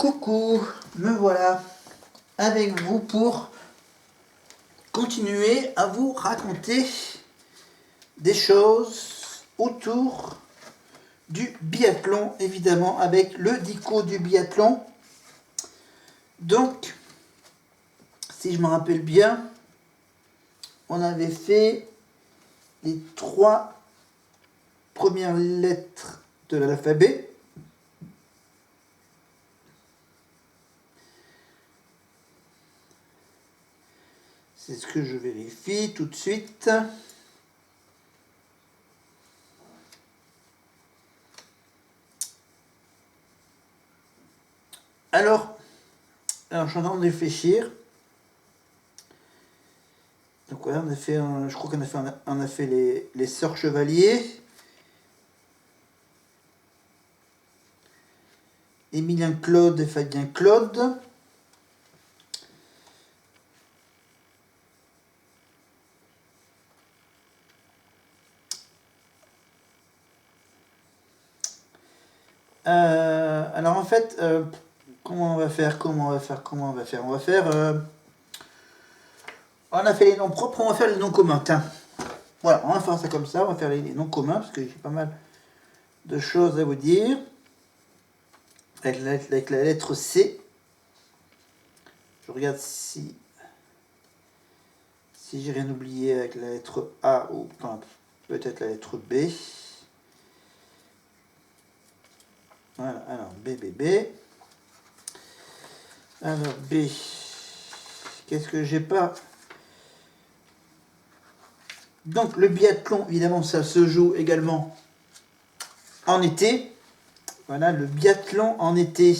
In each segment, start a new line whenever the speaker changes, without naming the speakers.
Coucou, me voilà avec vous pour continuer à vous raconter des choses autour du biathlon, évidemment, avec le dico du biathlon. Donc, si je me rappelle bien, on avait fait les 3 premières lettres de l'alphabet. C'est ce que je vérifie tout de suite. Alors je suis en train de réfléchir. Donc voilà, on a fait je crois qu'on a fait les sœurs Chevalier. Émilien Claude et Fabien Claude. Alors en fait, comment on va faire On a fait les noms propres, on va faire les noms communs. Tiens, voilà, on va faire ça comme ça, on va faire les noms communs, parce que j'ai pas mal de choses à vous dire. Avec la lettre C. Je regarde si j'ai rien oublié avec la lettre A ou peut-être la lettre B. Voilà, alors B. Alors B, qu'est-ce que j'ai pas? Donc le biathlon, évidemment, ça se joue également en été. Voilà, le biathlon en été.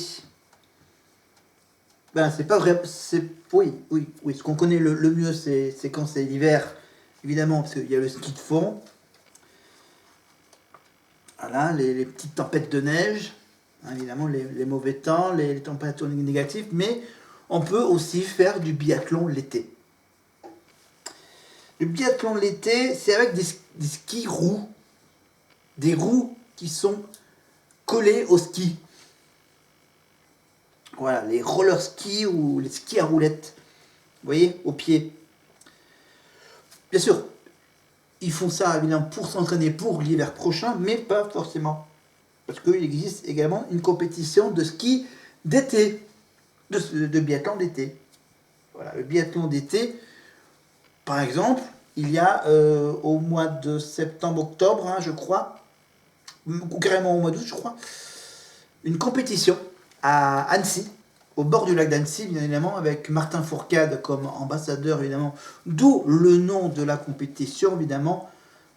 Ben, c'est pas vrai. Oui. Ce qu'on connaît le mieux, c'est quand c'est l'hiver, évidemment, parce qu'il y a le ski de fond. Voilà, les petites tempêtes de neige. Évidemment, les mauvais temps, les températures négatives. Mais on peut aussi faire du biathlon l'été. Le biathlon l'été, c'est avec des skis roues. Des roues qui sont collées au ski. Voilà, les roller skis ou les skis à roulettes. Vous voyez, au pied. Bien sûr, ils font ça évidemment pour s'entraîner pour l'hiver prochain, mais pas forcément. Parce qu'il existe également une compétition de ski d'été, de biathlon d'été. Voilà, le biathlon d'été, par exemple, il y a au mois de septembre-octobre, je crois, ou carrément au mois d'août, je crois, une compétition à Annecy, au bord du lac d'Annecy, bien évidemment, avec Martin Fourcade comme ambassadeur, évidemment, d'où le nom de la compétition, évidemment,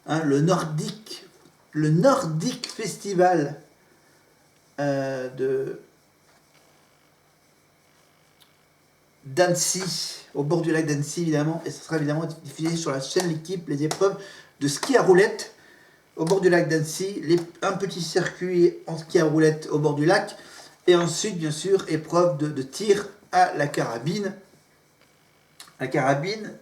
le Nordic Festival d'Annecy, au bord du lac d'Annecy, évidemment, et ce sera évidemment diffusé sur la chaîne L'équipe, les épreuves de ski à roulette au bord du lac d'Annecy, un petit circuit en ski à roulette au bord du lac, et ensuite, bien sûr, épreuve de tir à la carabine. La carabine,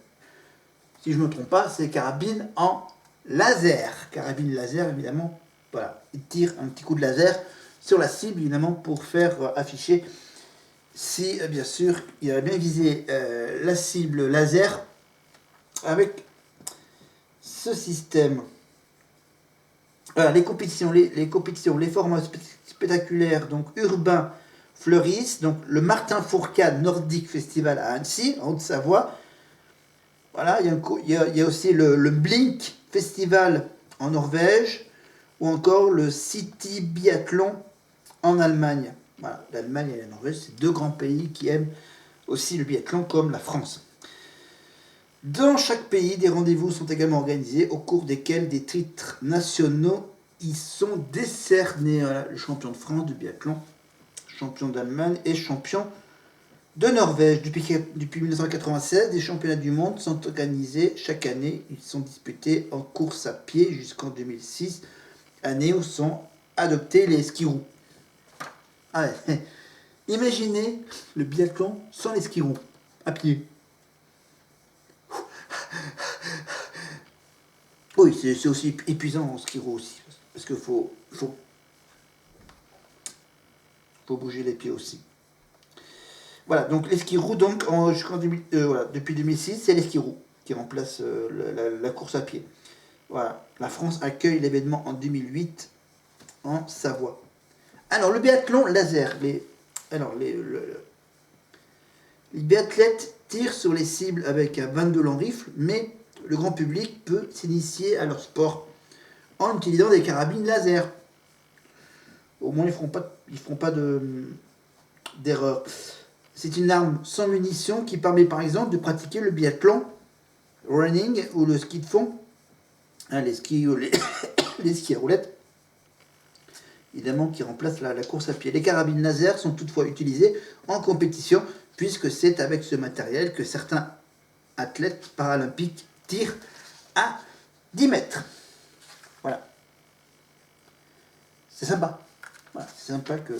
si je ne me trompe pas, c'est carabine en laser. Carabine laser, évidemment. Voilà, il tire un petit coup de laser sur la cible, évidemment, pour faire afficher si, bien sûr, il a bien visé la cible laser avec ce système. Voilà, les compétitions, les formats spectaculaires, donc urbains, fleurissent. Donc le Martin Fourcade Nordic Festival à Annecy, en Haute-Savoie. Voilà, il y a aussi le Blink Festival en Norvège, ou encore le City Biathlon en Allemagne. Voilà, l'Allemagne et la Norvège, c'est 2 grands pays qui aiment aussi le biathlon comme la France. Dans chaque pays, des rendez-vous sont également organisés au cours desquels des titres nationaux y sont décernés. Voilà, le champion de France du biathlon, champion d'Allemagne et champion de Norvège. Depuis 1996, des championnats du monde sont organisés chaque année. Ils sont disputés en course à pied jusqu'en 2006, année où sont adoptés les skis roues. Ah ouais. Imaginez le biathlon sans les skis roues, à pied. Oui, c'est aussi épuisant en ski roue aussi. Parce qu'il faut bouger les pieds aussi. Voilà, donc les skis roux, donc, voilà, depuis 2006, c'est les skis roux qui remplacent la course à pied. Voilà, la France accueille l'événement en 2008 en Savoie. Alors, le biathlon laser. Les biathlètes tirent sur les cibles avec un 22 long rifle, mais le grand public peut s'initier à leur sport en utilisant des carabines laser. Au moins, ils feront pas d'erreur. C'est une arme sans munitions qui permet par exemple de pratiquer le biathlon, running ou le ski de fond, hein, les skis les skis à roulettes, évidemment qui remplacent la course à pied. Les carabines laser sont toutefois utilisées en compétition puisque c'est avec ce matériel que certains athlètes paralympiques tirent à 10 mètres. Voilà. C'est sympa. Voilà, c'est sympa que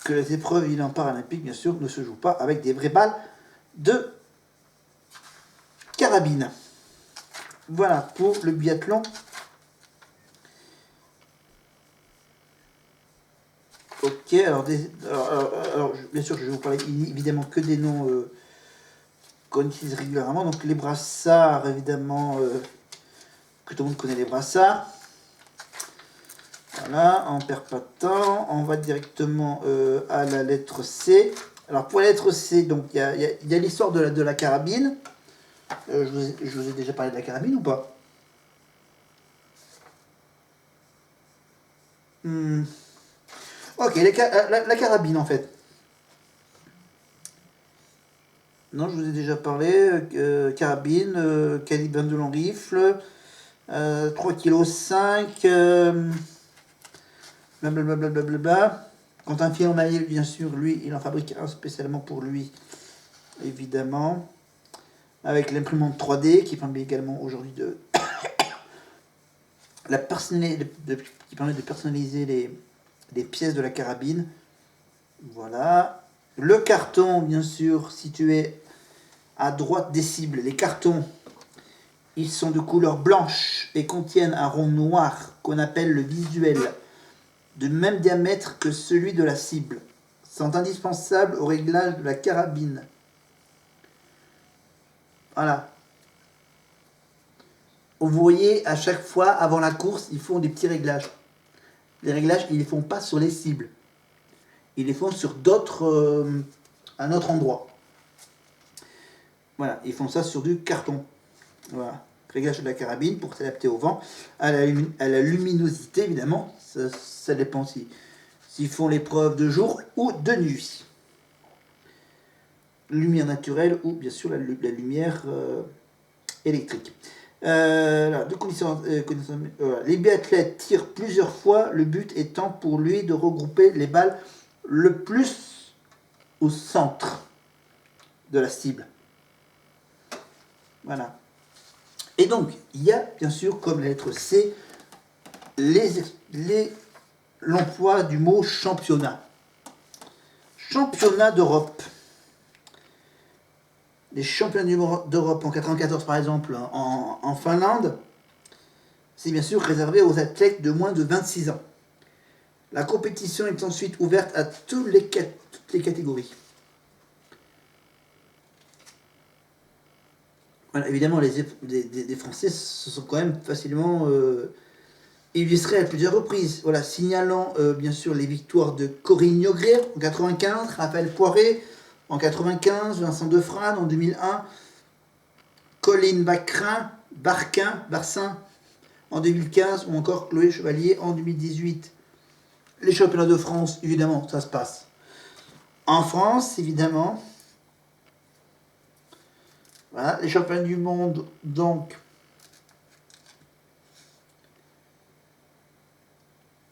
les épreuves en paralympique, bien sûr, ne se jouent pas avec des vraies balles de carabine. Voilà pour le biathlon. Ok, alors bien sûr, je vais vous parler évidemment que des noms qu'on utilise régulièrement. Donc les brassards, évidemment, que tout le monde connaît les brassards. Voilà, on perd pas de temps. On va directement à la lettre C. Alors pour la lettre C, donc il y a l'histoire de la carabine. Je vous ai déjà parlé de la carabine ou pas? Ok, la carabine en fait. Non, je vous ai déjà parlé. Carabine, calibre 22 long rifle, 3,5 kg. Blablabla. Quentin Fillon-Maillet, bien sûr, lui, il en fabrique un spécialement pour lui, évidemment. Avec l'imprimante 3D qui permet également aujourd'hui qui permet de personnaliser les pièces de la carabine. Voilà. Le carton, bien sûr, situé à droite des cibles. Les cartons, ils sont de couleur blanche et contiennent un rond noir qu'on appelle le visuel, de même diamètre que celui de la cible. Sont indispensables au réglage de la carabine. Voilà. Vous voyez, à chaque fois, avant la course, ils font des petits réglages. Les réglages, ils ne les font pas sur les cibles. Ils les font sur un autre endroit. Voilà, ils font ça sur du carton. Voilà. Réglage de la carabine pour s'adapter au vent, à la luminosité, évidemment. Ça dépend s'ils font l'épreuve de jour ou de nuit. Lumière naturelle ou bien sûr la lumière électrique. Les biathlètes tirent plusieurs fois, le but étant pour lui de regrouper les balles le plus au centre de la cible. Voilà. Et donc, il y a bien sûr, comme la lettre C, l'emploi du mot championnat. Championnat d'Europe. Les championnats d'Europe en 1994, par exemple, en Finlande, c'est bien sûr réservé aux athlètes de moins de 26 ans. La compétition est ensuite ouverte à toutes les catégories. Voilà, évidemment, les Français se sont quand même facilement illustrés à plusieurs reprises. Voilà, signalant bien sûr les victoires de Corinne Nogrier en 1995, Raphaël Poiré en 1995, Vincent Defrane en 2001, Colline Barcin en 2015 ou encore Chloé Chevalier en 2018. Les championnats de France, évidemment, ça se passe en France, évidemment. Voilà, les championnats du monde, donc,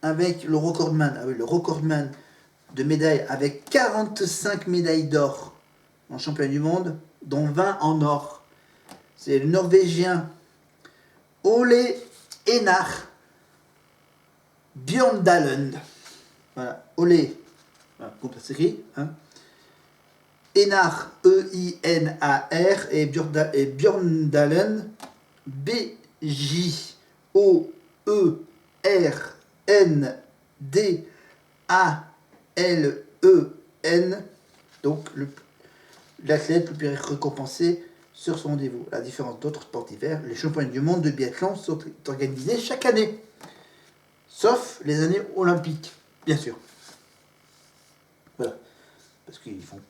avec le recordman de médailles, avec 45 médailles d'or en championnat du monde, dont 20 en or. C'est le Norvégien Ole Einar Bjørndalen. Voilà, Ole, voilà, comme ça s'écrit, hein. Einar, E-I-N-A-R, et Bjørndalen, B-J-O-E-R-N-D-A-L-E-N. A-L-E-N, donc l'athlète le plus récompensé sur son rendez-vous. À la différence d'autres sports d'hiver, les championnats du monde de biathlon sont organisés chaque année, sauf les années olympiques, bien sûr. Voilà, parce qu'ils vont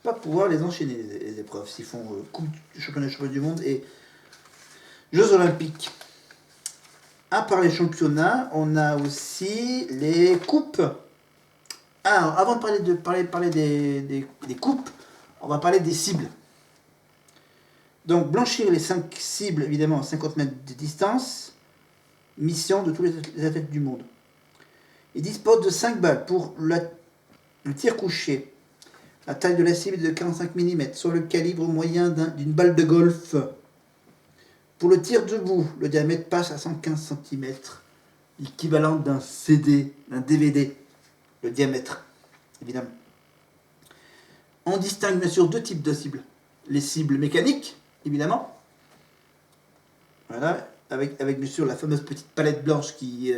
pas pouvoir les enchaîner, les épreuves, s'ils font Coupe du championnat du monde et Jeux olympiques. À part les championnats, on a aussi les coupes. Alors, avant de parler des coupes, on va parler des cibles. Donc, blanchir les 5 cibles, évidemment, à 50 mètres de distance. Mission de tous les athlètes du monde. Il dispose de 5 balles pour le tir couché. La taille de la cible est de 45 mm, soit le calibre moyen d'une balle de golf. Pour le tir debout, le diamètre passe à 115 cm, l'équivalent d'un CD, d'un DVD, le diamètre, évidemment. On distingue bien sûr 2 types de cibles. Les cibles mécaniques, évidemment. Voilà, avec bien sûr la fameuse petite palette blanche qui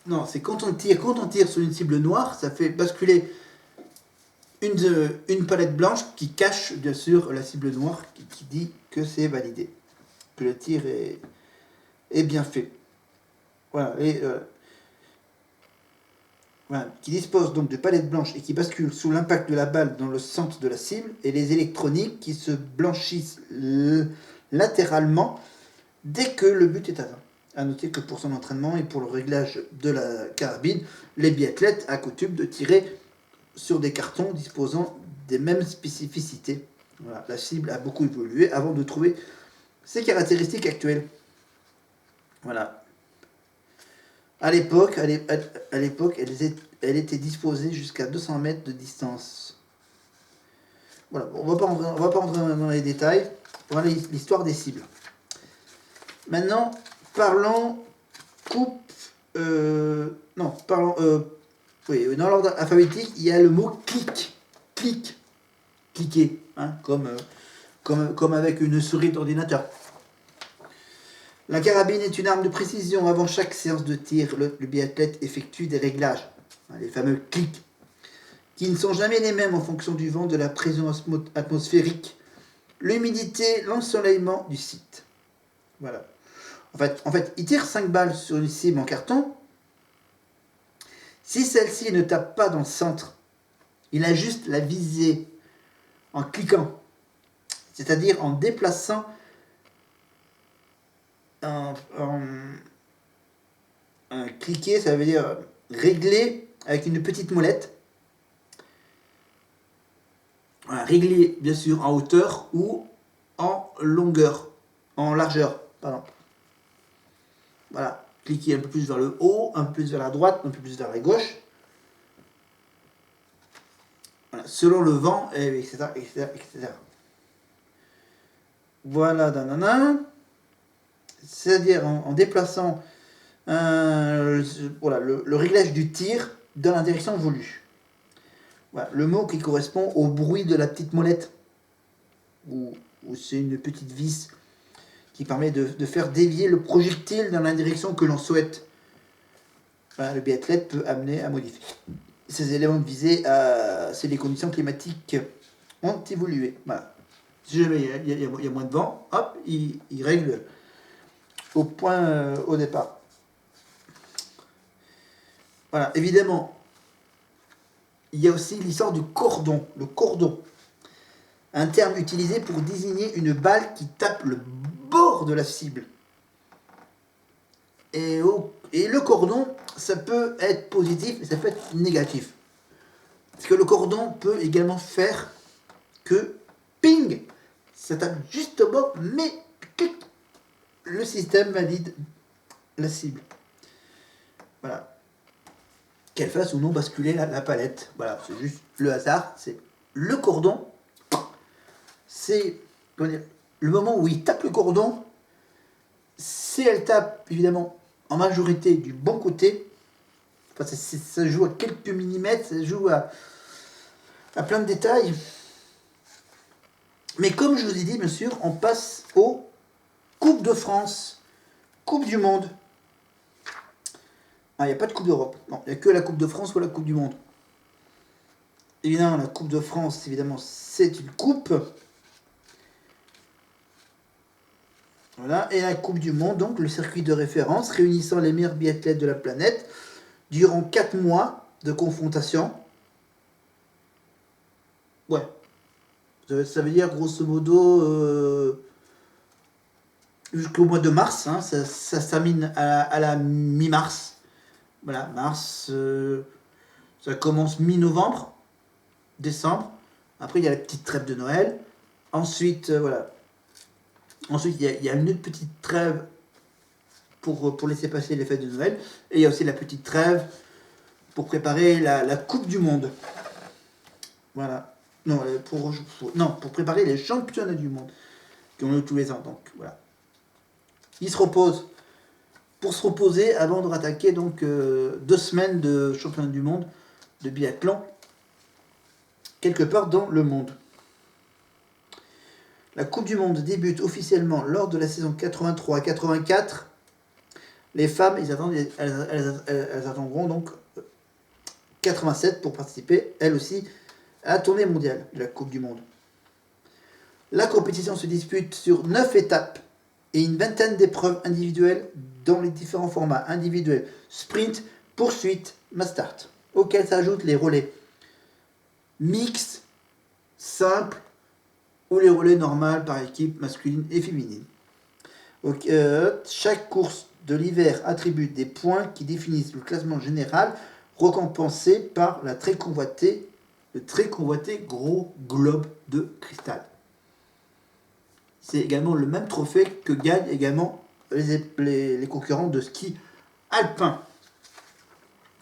non, c'est quand on tire sur une cible noire, ça fait basculer une palette blanche qui cache bien sûr la cible noire, qui dit que c'est validé, que le tir est bien fait. Voilà, voilà, qui dispose donc de palettes blanches et qui bascule sous l'impact de la balle dans le centre de la cible, et les électroniques qui se blanchissent latéralement dès que le but est atteint. A noter que pour son entraînement et pour le réglage de la carabine, les biathlètes accoutument de tirer sur des cartons disposant des mêmes spécificités. Voilà, la cible a beaucoup évolué avant de trouver ses caractéristiques actuelles. Voilà. À l'époque, elle était disposée jusqu'à 200 mètres de distance. Voilà, on va pas rentrer dans les détails. Voilà l'histoire des cibles. Maintenant, parlons coupe. Oui, dans l'ordre alphabétique, il y a le mot clic. Cliquer, hein, comme avec une souris d'ordinateur. La carabine est une arme de précision. Avant chaque séance de tir, le biathlète effectue des réglages, hein, les fameux clics, qui ne sont jamais les mêmes en fonction du vent, de la pression atmosphérique, l'humidité, l'ensoleillement du site. Voilà. En fait, il tire 5 balles sur une cible en carton. Si celle-ci ne tape pas dans le centre, il ajuste la visée en cliquant, c'est-à-dire en déplaçant cliquer, ça veut dire régler avec une petite molette. Voilà, régler bien sûr en hauteur ou en largeur, pardon. Voilà, cliquer un peu plus vers le haut, un peu plus vers la droite, un peu plus vers la gauche. Voilà, selon le vent, etc., etc., etc. Voilà, nanana. C'est-à-dire en déplaçant le réglage du tir dans la direction voulue. Voilà, le mot qui correspond au bruit de la petite molette, ou c'est une petite vis qui permet de faire dévier le projectile dans la direction que l'on souhaite. Voilà, le biathlète peut amener à modifier ces éléments de visée si les conditions climatiques ont évolué. Voilà. Si jamais il y a moins de vent, hop, il règle au point au départ. Voilà, évidemment, il y a aussi l'histoire du cordon. Le cordon, un terme utilisé pour désigner une balle qui tape le bord de la cible. Et le cordon, ça peut être positif et ça peut être négatif. Parce que le cordon peut également faire que, ping, ça tape juste au bord, mais le système valide la cible. Voilà. Qu'elle fasse ou non basculer la palette. Voilà, c'est juste le hasard. C'est le cordon. C'est le moment où il tape le cordon. Si elle tape, évidemment, en majorité du bon côté, enfin, ça joue à quelques millimètres, ça joue à plein de détails. Mais comme je vous ai dit, bien sûr, on passe aux Coupes de France, Coupe du Monde. Ah, il n'y a pas de Coupe d'Europe. Non, il n'y a que la Coupe de France ou la Coupe du Monde. Évidemment, la Coupe de France, évidemment, c'est une coupe. Voilà. Et la Coupe du Monde, donc le circuit de référence réunissant les meilleurs biathlètes de la planète durant 4 mois de confrontation. Ouais. Ça veut dire grosso modo jusqu'au mois de mars. Hein, ça se termine à la mi-mars. Voilà, mars. Ça commence mi-novembre, décembre. Après, il y a la petite trêve de Noël. Ensuite, voilà. Ensuite, il y a une autre petite trêve pour laisser passer les fêtes de Noël. Et il y a aussi la petite trêve pour préparer la Coupe du Monde. Voilà. Non, pour préparer les championnats du monde qui ont lieu tous les ans. Donc, voilà. Ils se reposent pour se reposer avant de rattaquer donc 2 semaines de championnat du monde de biathlon quelque part dans le monde. La Coupe du Monde débute officiellement lors de la saison 83-84. Les femmes, elles attendront donc 87 pour participer, elles aussi, à la tournée mondiale de la Coupe du Monde. La compétition se dispute sur 9 étapes et une vingtaine d'épreuves individuelles dans les différents formats individuels, sprint, poursuite, mass start, auxquels s'ajoutent les relais mixtes, simples ou les relais normales par équipe masculine et féminine. Chaque course de l'hiver attribue des points qui définissent le classement général, récompensé par le très convoité gros globe de cristal. C'est également le même trophée que gagnent également les concurrents de ski alpin.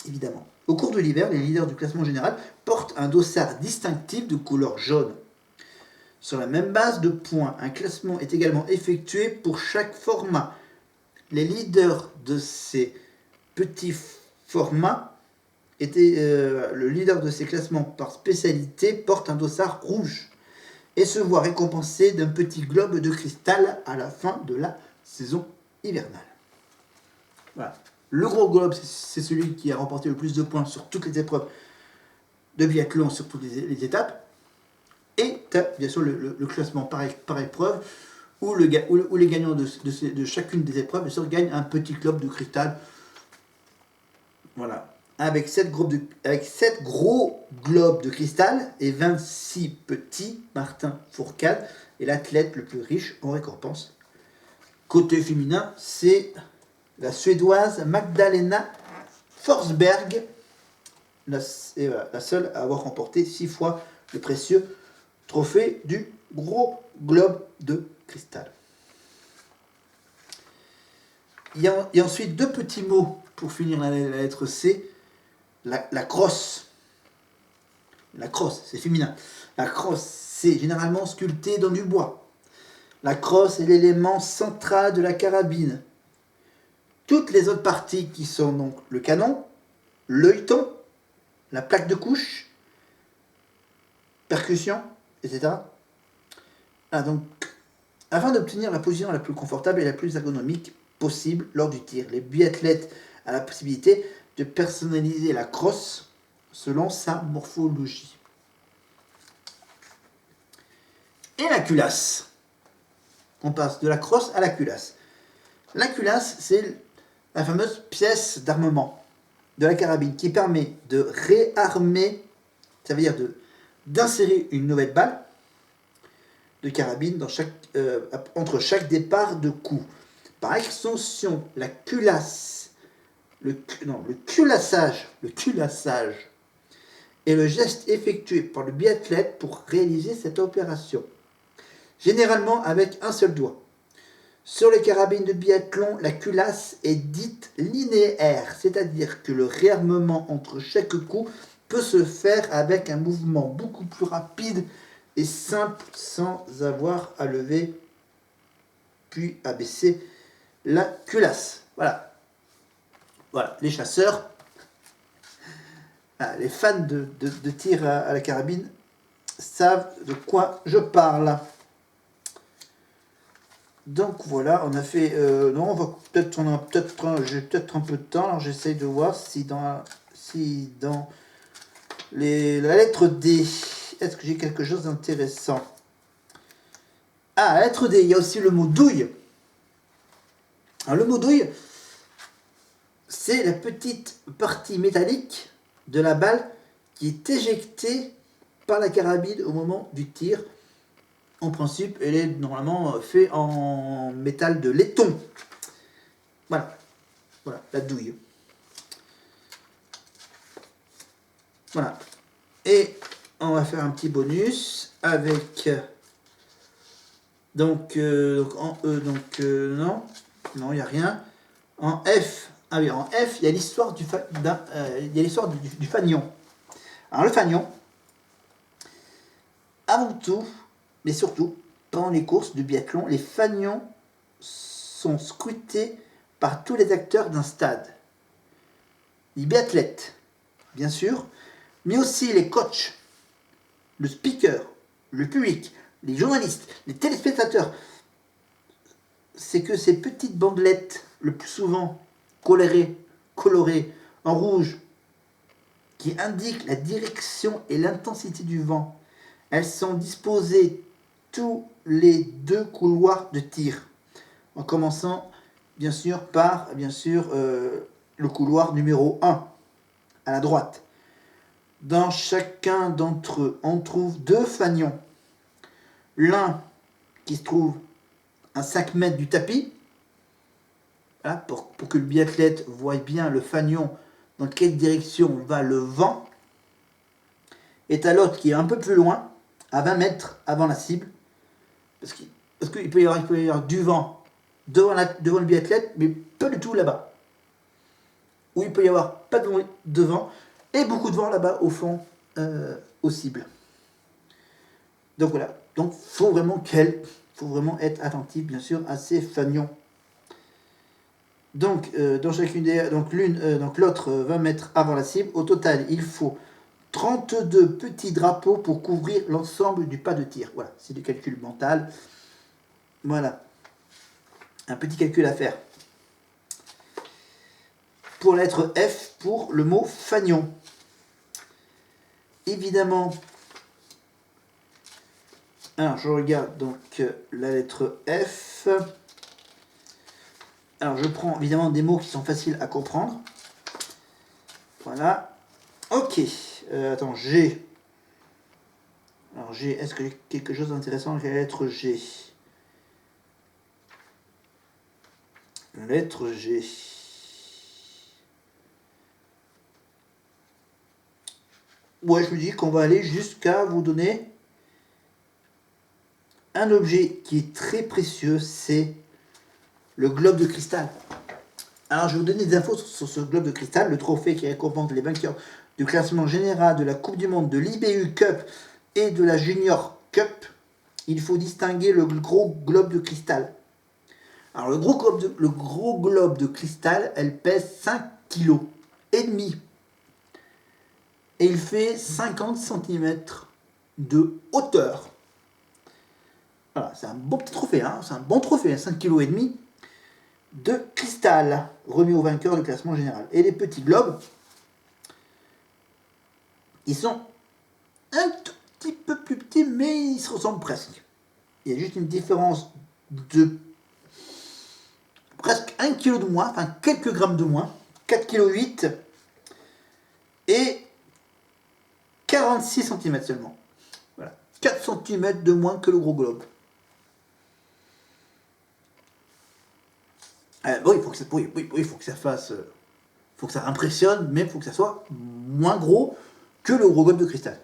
Évidemment. Au cours de l'hiver, les leaders du classement général portent un dossard distinctif de couleur jaune. Sur la même base de points, un classement est également effectué pour chaque format. Les leaders de ces petits formats le leader de ces classements par spécialité porte un dossard rouge et se voit récompensé d'un petit globe de cristal à la fin de la saison hivernale. Voilà. Le gros globe, c'est celui qui a remporté le plus de points sur toutes les épreuves de biathlon, sur toutes les étapes. Et tu as bien sûr le classement par épreuve, où les gagnants de chacune des épreuves bien sûr, gagnent un petit globe de cristal. Voilà. Avec 7 gros globes de cristal et 26 petits, Martin Fourcade est l'athlète le plus riche en récompense. Côté féminin, c'est la Suédoise Magdalena Forsberg, la seule à avoir remporté 6 fois le précieux trophée du gros globe de cristal. Il y a ensuite 2 petits mots pour finir la lettre C. La crosse. La crosse, c'est féminin. La crosse, c'est généralement sculpté dans du bois. La crosse est l'élément central de la carabine. Toutes les autres parties qui sont donc le canon, l'œilleton, la plaque de couche, percussion, etc. Donc, afin d'obtenir la position la plus confortable et la plus ergonomique possible lors du tir, les biathlètes ont la possibilité de personnaliser la crosse selon sa morphologie. Et la culasse. On passe de la crosse à la culasse. La culasse, c'est la fameuse pièce d'armement de la carabine qui permet de réarmer, ça veut dire d'insérer une nouvelle balle de carabine entre chaque départ de coup. Par extension, la culasse, le culassage est le geste effectué par le biathlète pour réaliser cette opération, généralement avec un seul doigt. Sur les carabines de biathlon, la culasse est dite linéaire, c'est-à-dire que le réarmement entre chaque coup peut se faire avec un mouvement beaucoup plus rapide et simple sans avoir à lever puis à baisser la culasse. Voilà, les chasseurs, les fans de tir à la carabine savent de quoi je parle. Donc voilà, on a fait. Non, on va j'ai peut-être un peu de temps. Alors j'essaye de voir si dans la lettre D, est-ce que j'ai quelque chose d'intéressant. Ah, la lettre D, il y a aussi le mot douille. Alors le mot douille, c'est la petite partie métallique de la balle qui est éjectée par la carabine au moment du tir. En principe, elle est normalement faite en métal de laiton. Voilà, voilà, la douille. Voilà. Et on va faire un petit bonus avec donc en E, non, il n'y a rien. En F, ah oui, en F, il y a l'histoire du fanion. Alors le fanion, avant tout, mais surtout, pendant les courses de biathlon, les fanions sont scrutés par tous les acteurs d'un stade. Les biathlètes, bien sûr, mais aussi les coachs, le speaker, le public, les journalistes, les téléspectateurs. C'est que ces petites bandelettes, le plus souvent colorées en rouge, qui indiquent la direction et l'intensité du vent, elles sont disposées tous les 2 couloirs de tir, en commençant bien sûr par le couloir numéro 1 à la droite. Dans chacun d'entre eux, on trouve 2 fanions. L'un qui se trouve à 5 mètres du tapis, voilà, pour que le biathlète voie bien le fanion dans quelle direction va le vent, et à l'autre qui est un peu plus loin, à 20 mètres avant la cible, parce qu'il peut y avoir du vent devant le biathlète, mais pas du tout là-bas. Ou il peut y avoir pas de vent et beaucoup de vent là-bas au fond, aux cibles. Donc voilà, donc faut vraiment être attentif bien sûr à ces fanions. Donc dans chacune des donc l'autre 20 mètres avant la cible. Au total, il faut 32 petits drapeaux pour couvrir l'ensemble du pas de tir. Voilà, c'est du calcul mental. Voilà, un petit calcul à faire. Pour la lettre F, pour le mot fanion. Évidemment, alors je regarde donc la lettre F. Alors je prends évidemment des mots qui sont faciles à comprendre. Voilà. Ok. Attends, G. Alors G, est-ce que j'ai quelque chose d'intéressant avec la lettre G? La lettre G. Ouais, je me dis qu'on va aller jusqu'à vous donner un objet qui est très précieux, c'est le globe de cristal. Alors je vais vous donner des infos sur ce globe de cristal, le trophée qui récompense les vainqueurs du classement général de la Coupe du Monde, de l'IBU Cup et de la Junior Cup. Il faut distinguer le gros globe de cristal. Alors le gros globe de cristal, elle pèse 5 kg et demi. Et il fait 50 cm de hauteur. Voilà, c'est un bon petit trophée, hein, c'est un bon trophée, 5 kg et demi de cristal remis au vainqueur du classement général. Et les petits globes, ils sont un tout petit peu plus petits, mais ils se ressemblent presque. Il y a juste une différence de presque 1 kg de moins, enfin quelques grammes de moins, 4,8 kg et 46 cm seulement. Voilà, 4 cm de moins que le gros globe. Bon, il faut que ça fasse, faut que ça impressionne, mais il faut que ça soit moins gros que le gros globe de cristal.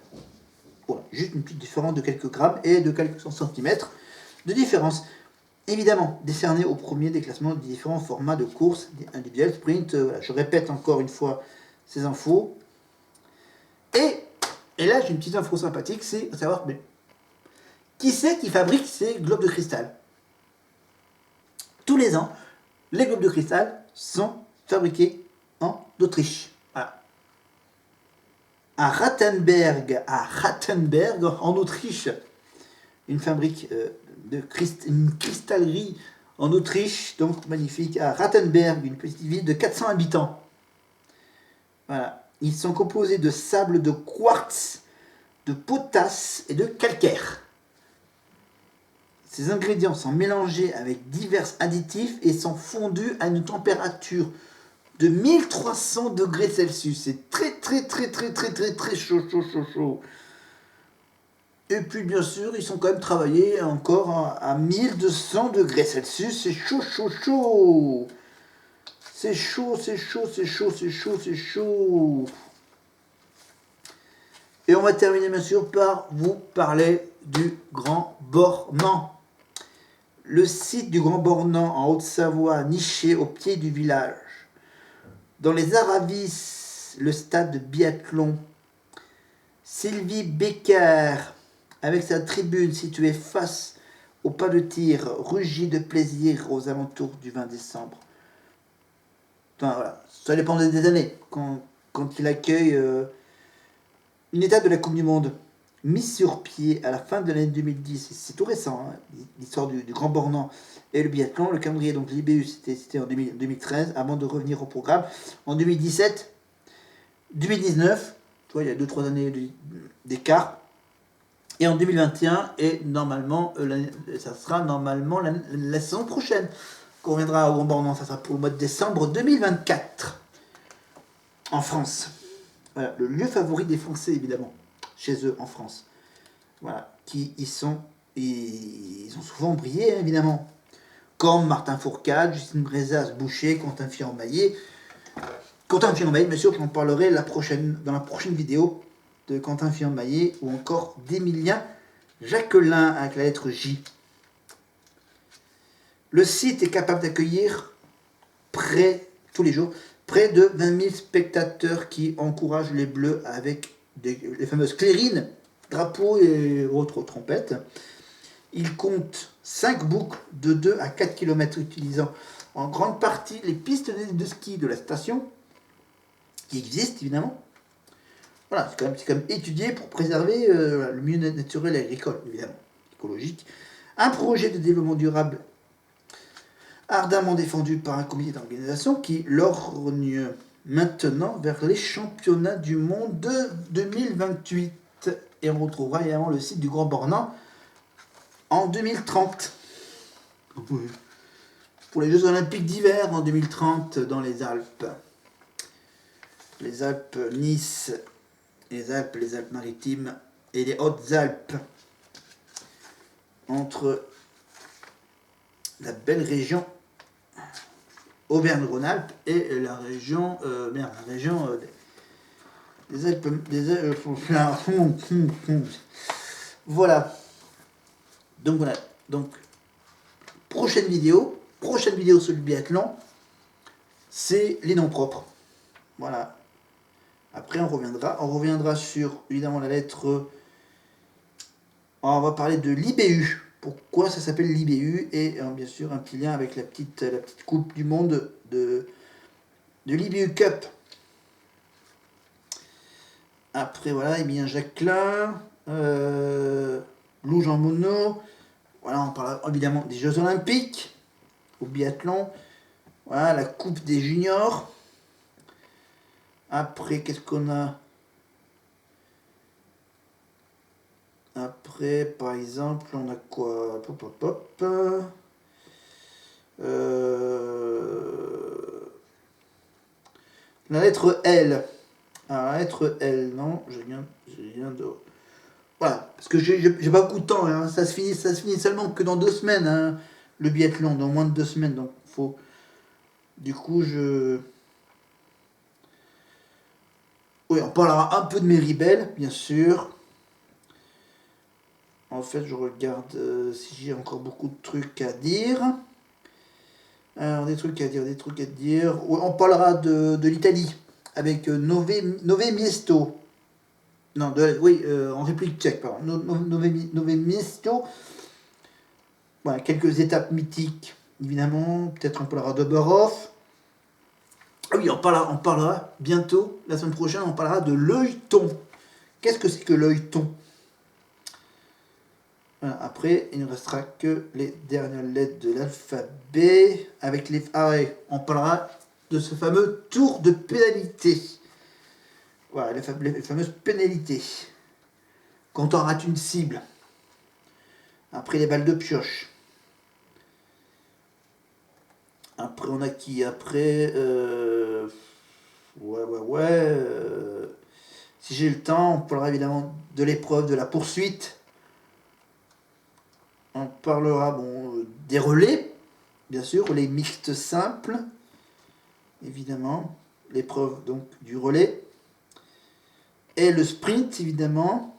Voilà, juste une petite différence de quelques grammes et de quelques centimètres de différence. Évidemment, décerné au premier des classements des différents formats de course individuels, sprint. Voilà, je répète encore une fois ces infos. Et là, j'ai une petite info sympathique, c'est à savoir, mais qui c'est qui fabrique ces globes de cristal? Tous les ans, les globes de cristal sont fabriqués en Autriche. Voilà. À Rattenberg, en Autriche. une fabrique une cristallerie en Autriche, donc magnifique, à Rattenberg, une petite ville de 400 habitants. Voilà. Ils sont composés de sable, de quartz, de potasse et de calcaire. Ces ingrédients sont mélangés avec divers additifs et sont fondus à une température de 1300 degrés Celsius. C'est très chaud. Et puis bien sûr, ils sont quand même travaillés encore à 1200 degrés Celsius. C'est chaud. C'est chaud. Et on va terminer bien sûr par vous parler du Grand Bornand. Le site du Grand Bornand en Haute-Savoie, niché au pied du village. Dans les Aravis, le stade de biathlon. Sylvie Becker, avec sa tribune située face au pas de tir, rugit de plaisir aux alentours du 20 décembre. Enfin, voilà. Ça dépend des années, quand il accueille une étape de la Coupe du Monde mise sur pied à la fin de l'année 2010. C'est tout récent, hein, l'histoire du Grand Bornand et le biathlon. Le calendrier, donc l'IBU, c'était en 2013, avant de revenir au programme. En 2017, 2019, tu vois, il y a 2-3 années d'écart. Et en 2021, et normalement, ça sera normalement la saison prochaine qu'on reviendra au Grand Bornand. Ça sera pour le mois de décembre 2024, en France. Voilà, le lieu favori des Français, évidemment, chez eux, en France. Voilà, ils ont souvent brillé, hein, évidemment. Comme Martin Fourcade, Justine Brezas, Boucher, Quentin Fillon-Maillet. Quentin Fillon-Maillet, bien sûr, j'en parlerai dans la prochaine vidéo de Quentin Fillon-Maillet, ou encore d'Emilien Jacquelin, avec la lettre J. Le site est capable d'accueillir tous les jours, près de 20 000 spectateurs qui encouragent les Bleus avec les fameuses clairines, drapeaux et autres trompettes. Il compte 5 boucles de 2 à 4 km utilisant en grande partie les pistes de ski de la station, qui existent évidemment. Voilà, c'est quand même étudié pour préserver le milieu naturel et agricole, évidemment, écologique. Un projet de développement durable ardemment défendu par un comité d'organisation qui lorgne maintenant vers les championnats du monde de 2028. Et on retrouvera également le site du Grand Bornand en 2030. Pour les Jeux Olympiques d'hiver en 2030 dans les Alpes. Les Alpes Nice, les Alpes-Maritimes et les Hautes-Alpes. Entre la belle région Auvergne-Rhône-Alpes et la région, des Alpes, voilà. Donc prochaine vidéo sur le biathlon, c'est les noms propres. Voilà. Après on reviendra sur évidemment la lettre. On va parler de l'IBU. Pourquoi ça s'appelle l'IBU et bien sûr un petit lien avec la petite coupe du monde de l'IBU Cup. Après voilà, Emilien Jacquelin, Lou Jean Monod. Voilà, on parle évidemment des Jeux Olympiques au biathlon. Voilà, la Coupe des Juniors. Après, qu'est-ce qu'on a? Après, par exemple, on a quoi? La lettre L. Alors, la lettre L, non, j'ai rien de... Voilà, parce que j'ai pas beaucoup de temps, hein. Ça se finit seulement que dans 2 semaines, hein, le biathlon, dans moins de 2 semaines, donc faut... Du coup, oui, on parlera un peu de Méribel, bien sûr. En fait, je regarde si j'ai encore beaucoup de trucs à dire. Alors, des trucs à dire. On parlera de l'Italie avec Nové Miesto. Non, en République tchèque, pardon. Nové Miesto. Voilà, quelques étapes mythiques, évidemment. Peut-être on parlera de Borov. Ah oui, on parlera bientôt, la semaine prochaine, on parlera de l'œilleton. Qu'est-ce que c'est que l'œilleton? Voilà, après, il ne restera que les dernières lettres de l'alphabet. Avec les... Ah ouais, on parlera de ce fameux tour de pénalité. Voilà, les fameuses pénalités. Quand on rate une cible. Après les balles de pioche. Après, on a qui? Après... Ouais. Si j'ai le temps, on parlera évidemment de l'épreuve de la poursuite. On parlera des relais, bien sûr, relais mixtes simples, évidemment. L'épreuve donc du relais. Et le sprint, évidemment.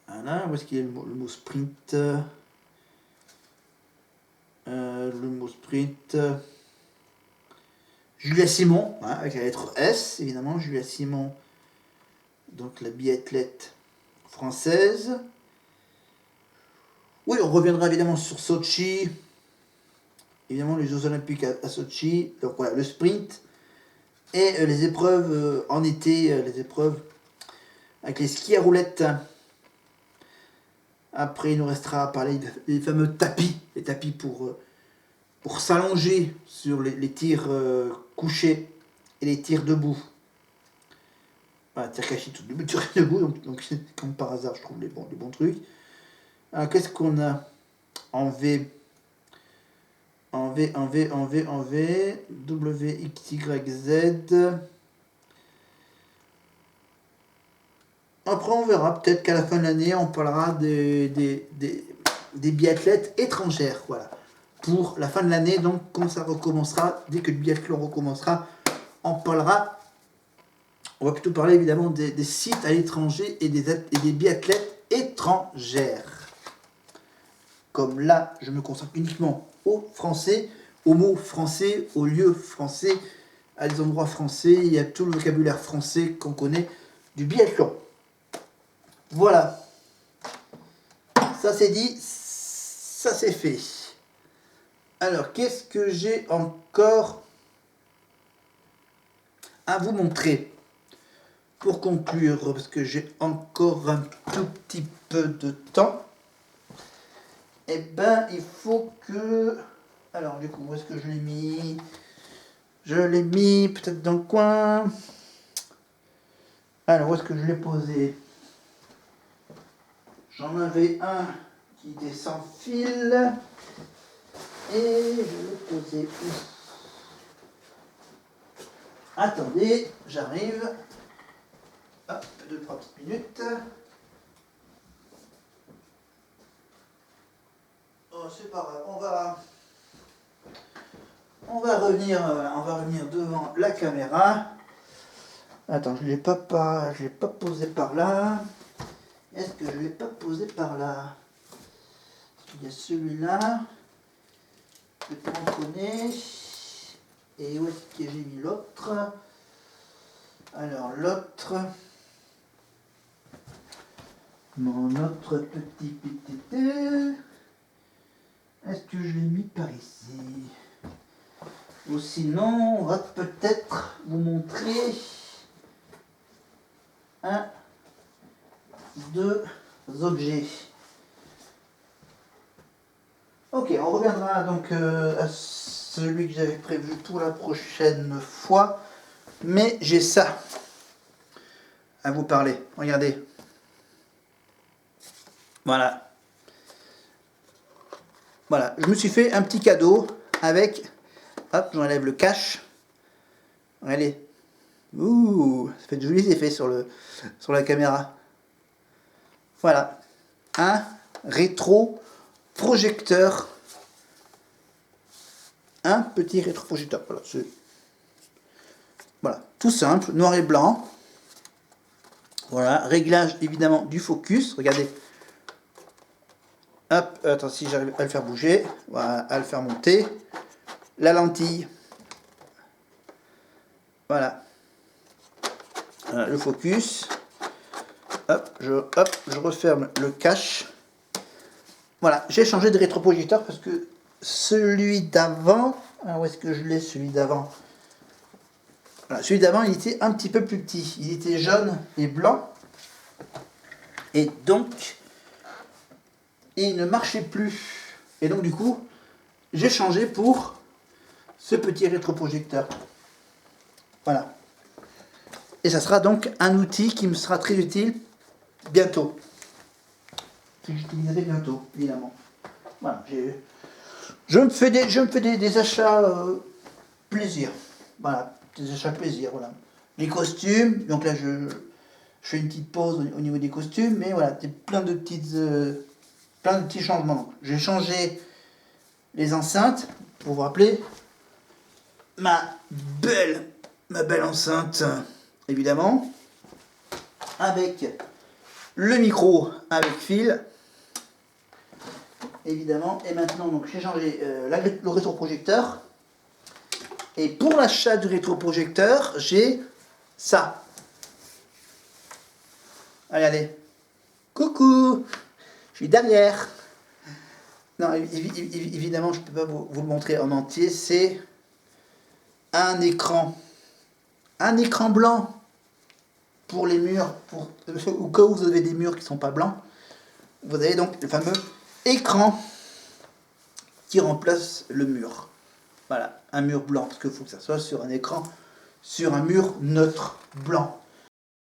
Voilà, où est-ce qu'il y a le mot sprint? Le mot sprint. Julia Simon, hein, avec la lettre S, évidemment. Julia Simon, donc la biathlète française. Oui, on reviendra évidemment sur Sochi. Évidemment, les Jeux Olympiques à Sochi. Donc voilà, le sprint. Et les épreuves en été, les épreuves avec les skis à roulettes. Après, il nous restera à parler des fameux tapis. Les tapis pour s'allonger sur les tirs couchés et les tirs debout. Voilà, tir caché tout debout, tir debout. Donc comme par hasard, je trouve les bons trucs. Alors, qu'est-ce qu'on a en V? En V, W, X, Y, Z. Après, on verra. Peut-être qu'à la fin de l'année, on parlera des biathlètes étrangères. Voilà. Pour la fin de l'année, donc, quand ça recommencera, dès que le biathlon recommencera, on parlera. On va plutôt parler évidemment des sites à l'étranger et des biathlètes étrangères. Comme là, je me consacre uniquement aux Français, aux mots français, aux lieux français, à des endroits français. Il y a tout le vocabulaire français qu'on connaît du biathlon. Voilà. Ça c'est dit, ça c'est fait. Alors, qu'est-ce que j'ai encore à vous montrer pour conclure, parce que j'ai encore un tout petit peu de temps. Eh ben, il faut que... Alors, du coup, où est-ce que je l'ai mis? Je l'ai mis peut-être dans le coin. Alors, où est-ce que je l'ai posé? J'en avais un qui était sans fil. Et je l'ai posé où? Attendez, j'arrive. Hop, 2-3 petites minutes. Oh, c'est pas grave, on va revenir devant la caméra. Attends, je l'ai pas posé par là. Est-ce que je l'ai pas posé par là? Il y a celui-là que tout le monde connaît. Et où est-ce que j'ai mis l'autre? Alors l'autre, mon autre petit. Est-ce que je l'ai mis par ici? Ou sinon, on va peut-être vous montrer deux objets. Ok, on reviendra donc à celui que j'avais prévu pour la prochaine fois. Mais j'ai ça à vous parler. Regardez. Voilà. Voilà, je me suis fait un petit cadeau avec... Hop, j'enlève le cache. Regardez. Ouh, ça fait de jolis effets sur la caméra. Voilà. Un rétroprojecteur. Un petit rétroprojecteur. Voilà, voilà, tout simple, noir et blanc. Voilà, réglage évidemment du focus. Regardez. Hop, attends, si j'arrive à le faire bouger. Voilà, à le faire monter. La lentille. Voilà. Le focus. Hop, je referme le cache. Voilà, j'ai changé de rétroprojecteur parce que celui d'avant... Ah, où est-ce que je l'ai, celui d'avant? Voilà, celui d'avant, il était un petit peu plus petit. Il était jaune et blanc. Et donc, il ne marchait plus. Et donc du coup, j'ai changé pour ce petit rétroprojecteur. Voilà. Et ça sera donc un outil qui me sera très utile bientôt. Que j'utiliserai bientôt, évidemment. Voilà, je me fais des achats plaisir. Voilà, des achats plaisir, voilà. Les costumes, donc là je fais une petite pause au niveau des costumes, mais voilà, plein de petits changements. Donc, j'ai changé les enceintes, pour vous rappeler, ma belle enceinte, évidemment, avec le micro avec fil, évidemment, et maintenant donc j'ai changé le rétroprojecteur, et pour l'achat du rétroprojecteur, j'ai ça. Regardez, coucou, je suis derrière. Non, évidemment, je ne peux pas vous le montrer en entier, c'est un écran blanc pour les murs, au cas où vous avez des murs qui ne sont pas blancs, vous avez donc le fameux écran qui remplace le mur. Voilà, un mur blanc, parce qu'il faut que ça soit sur un écran, sur un mur neutre blanc.